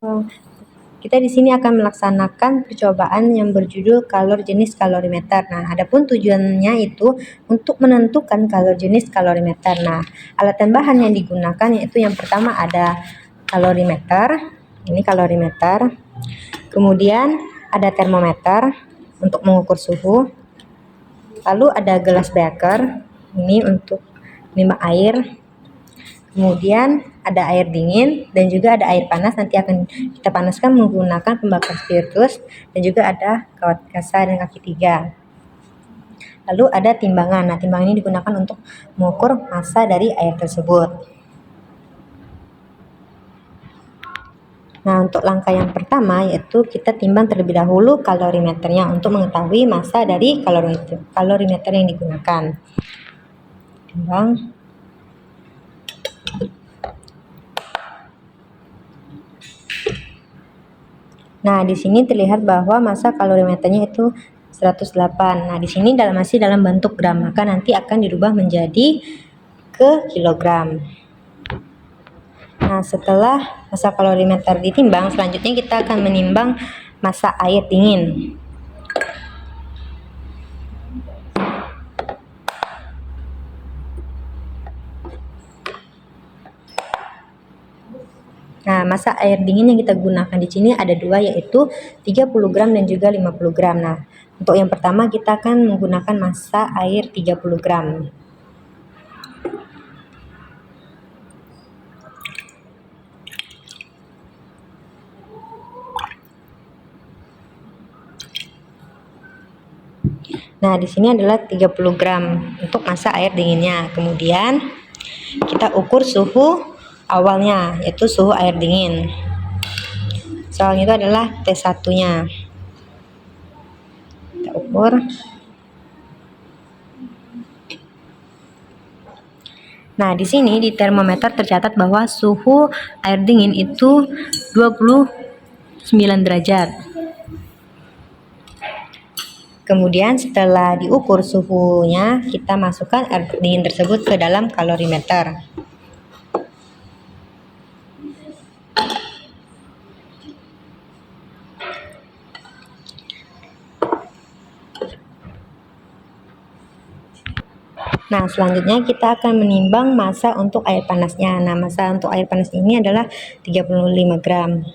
Kita di sini akan melaksanakan percobaan yang berjudul kalor jenis kalorimeter. Nah, adapun tujuannya itu untuk menentukan kalor jenis kalorimeter. Nah, alat dan bahan yang digunakan yaitu yang pertama ada kalorimeter, ini kalorimeter. Kemudian ada termometer untuk mengukur suhu. Lalu ada gelas beaker, ini untuk menimba air. Kemudian ada air dingin dan juga ada air panas, nanti akan kita panaskan menggunakan pembakar spiritus, dan juga ada kawat kasar dan kaki 3. Lalu ada timbangan. Nah, timbangan ini digunakan untuk mengukur massa dari air tersebut. Nah, untuk langkah yang pertama yaitu kita timbang terlebih dahulu kalorimeternya untuk mengetahui massa dari kalorimeter yang digunakan. Timbang. Nah, di sini terlihat bahwa massa kalorimeternya itu 108. Nah, di sini masih dalam bentuk gram, maka nanti akan dirubah menjadi ke kilogram. Nah, setelah massa kalorimeter ditimbang, selanjutnya kita akan menimbang massa air dingin. Nah, massa air dingin yang kita gunakan di sini ada dua, yaitu 30 gram dan juga 50 gram. Nah, untuk yang pertama kita akan menggunakan massa air 30 gram. Nah, di sini adalah 30 gram untuk massa air dinginnya. Kemudian kita ukur suhu awalnya, yaitu suhu air dingin. Soalnya itu adalah T1-nya. Kita ukur. Nah, di sini di termometer tercatat bahwa suhu air dingin itu 29 derajat. Kemudian setelah diukur suhunya, kita masukkan air dingin tersebut ke dalam kalorimeter. Nah, selanjutnya kita akan menimbang massa untuk air panasnya. Nah, massa untuk air panas ini adalah 35 gram.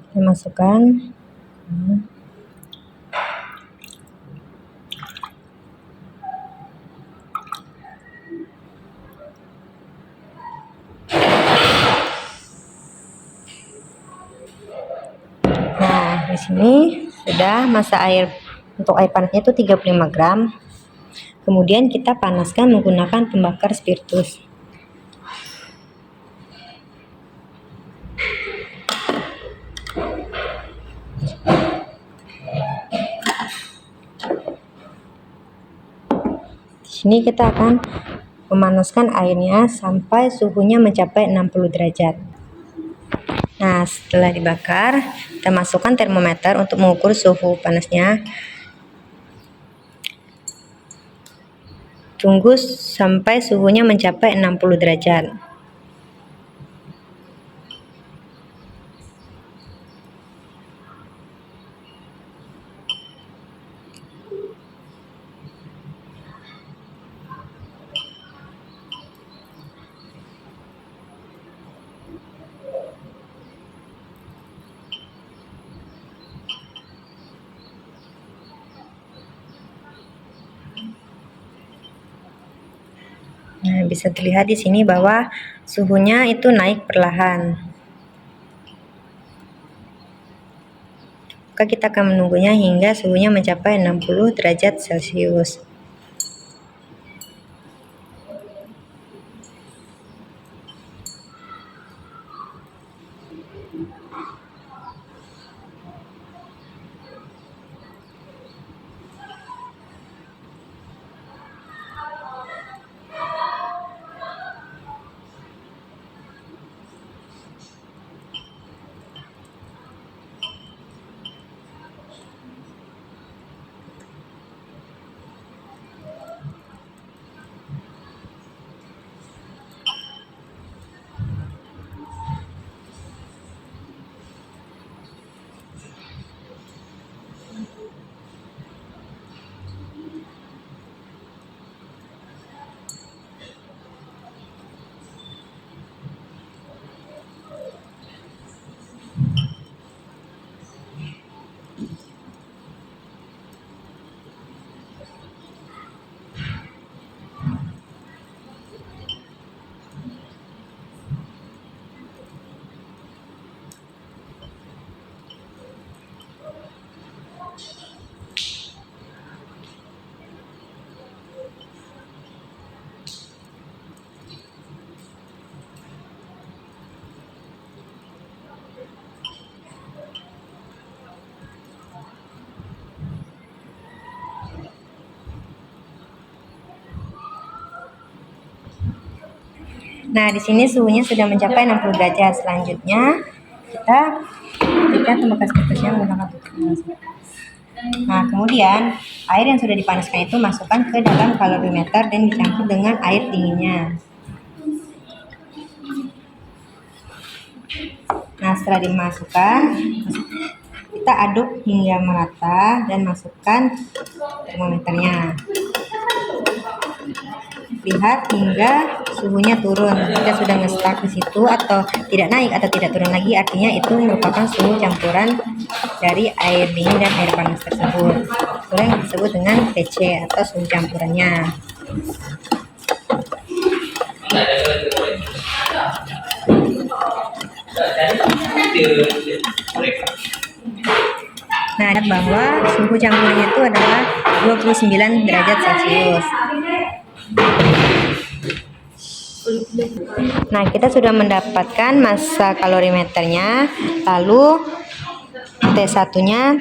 Kita masukkan. Nah, di sini sudah massa air untuk air panasnya itu 35 gram. Kemudian kita panaskan menggunakan pembakar spiritus. Di sini kita akan memanaskan airnya sampai suhunya mencapai 60 derajat. Nah, setelah dibakar, kita masukkan termometer untuk mengukur suhu panasnya. Tunggu sampai suhunya mencapai 60 derajat. Nah, bisa terlihat di sini bahwa suhunya itu naik perlahan. Maka kita akan menunggunya hingga suhunya mencapai 60 derajat Celcius. Nah, di sini suhunya sudah mencapai 60 derajat. Selanjutnya kita tambahkan spekusnya menggunakan tepung. Nah, kemudian air yang sudah dipanaskan itu masukkan ke dalam kalorimeter dan dicampur dengan air dinginnya. Nah, setelah dimasukkan, kita aduk hingga merata dan masukkan termometernya. Lihat hingga suhunya turun. Jika sudah nge-stuck di situ atau tidak naik atau tidak turun lagi, artinya itu merupakan suhu campuran dari air dingin dan air panas tersebut. Itulah yang disebut dengan TC atau suhu campurannya. Nah, bahwa suhu campurannya itu adalah 29 derajat Celcius. Nah, kita sudah mendapatkan massa kalorimeternya, lalu T1-nya,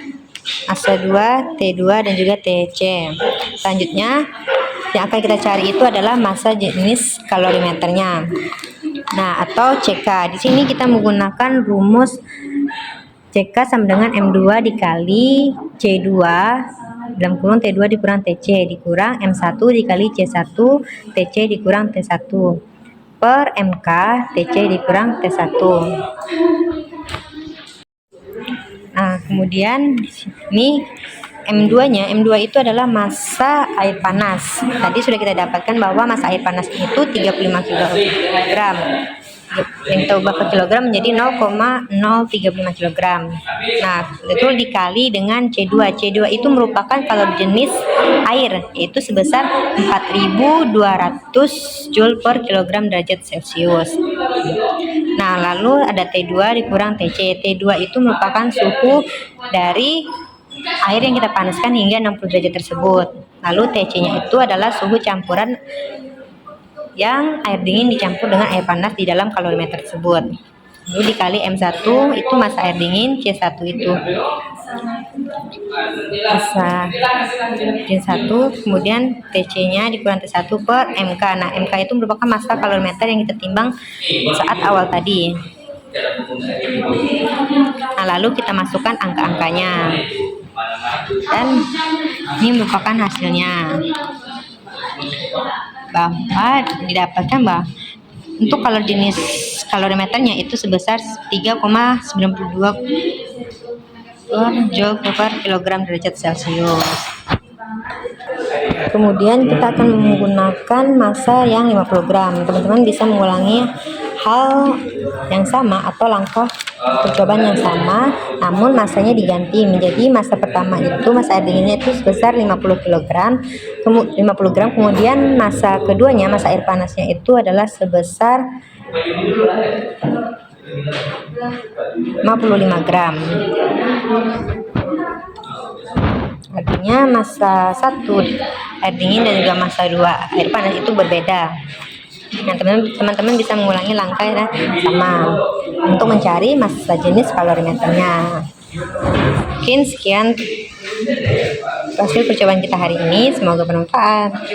massa 2, T2, dan juga TC. Selanjutnya, yang akan kita cari itu adalah massa jenis kalorimeternya. Nah, atau CK. Di sini kita menggunakan rumus CK sama dengan M2 dikali C2 dalam kurung T2 dikurang TC dikurang M1 dikali C1 TC dikurang T1 per MK TC dikurang T1. Nah, kemudian di sini M2-nya, M2 itu adalah massa air panas. Tadi sudah kita dapatkan bahwa massa air panas itu 35 kg. Yang kita ubah ke kilogram menjadi 0,035 kg. Nah, itu dikali dengan C2. C2 itu merupakan kalori jenis air, yaitu sebesar 4.200 Joule per kilogram derajat Celcius. Nah, lalu ada T2 dikurang TC. T2 itu merupakan suhu dari air yang kita panaskan hingga 60 derajat tersebut. Lalu TC-nya itu adalah suhu campuran yang air dingin dicampur dengan air panas di dalam kalorimeter tersebut. Lalu dikali M1 itu massa air dingin, C1 itu massa C1, kemudian TC-nya dikurang T1 per MK. Nah, MK itu merupakan massa kalorimeter yang kita timbang saat awal tadi. Nah, lalu kita masukkan angka-angkanya. Dan ini merupakan hasilnya, bahwa didapatkan bahwa untuk kalori jenis kalorimeternya itu sebesar 3,92 Joule per kilogram derajat Celcius. Kemudian kita akan menggunakan massa yang 50 gram. Teman-teman bisa mengulangi hal yang sama atau langkah percobaan yang sama, namun massanya diganti menjadi massa pertama itu massa air dinginnya itu sebesar 50 gram, kemudian massa keduanya massa air panasnya itu adalah sebesar 55 gram. Artinya massa 1 air dingin dan juga massa 2 air panas itu berbeda. Nah, teman-teman bisa mengulangi langkah yang sama untuk mencari massa jenis kalorimeternya. Mungkin sekian hasil percobaan kita hari ini, semoga bermanfaat.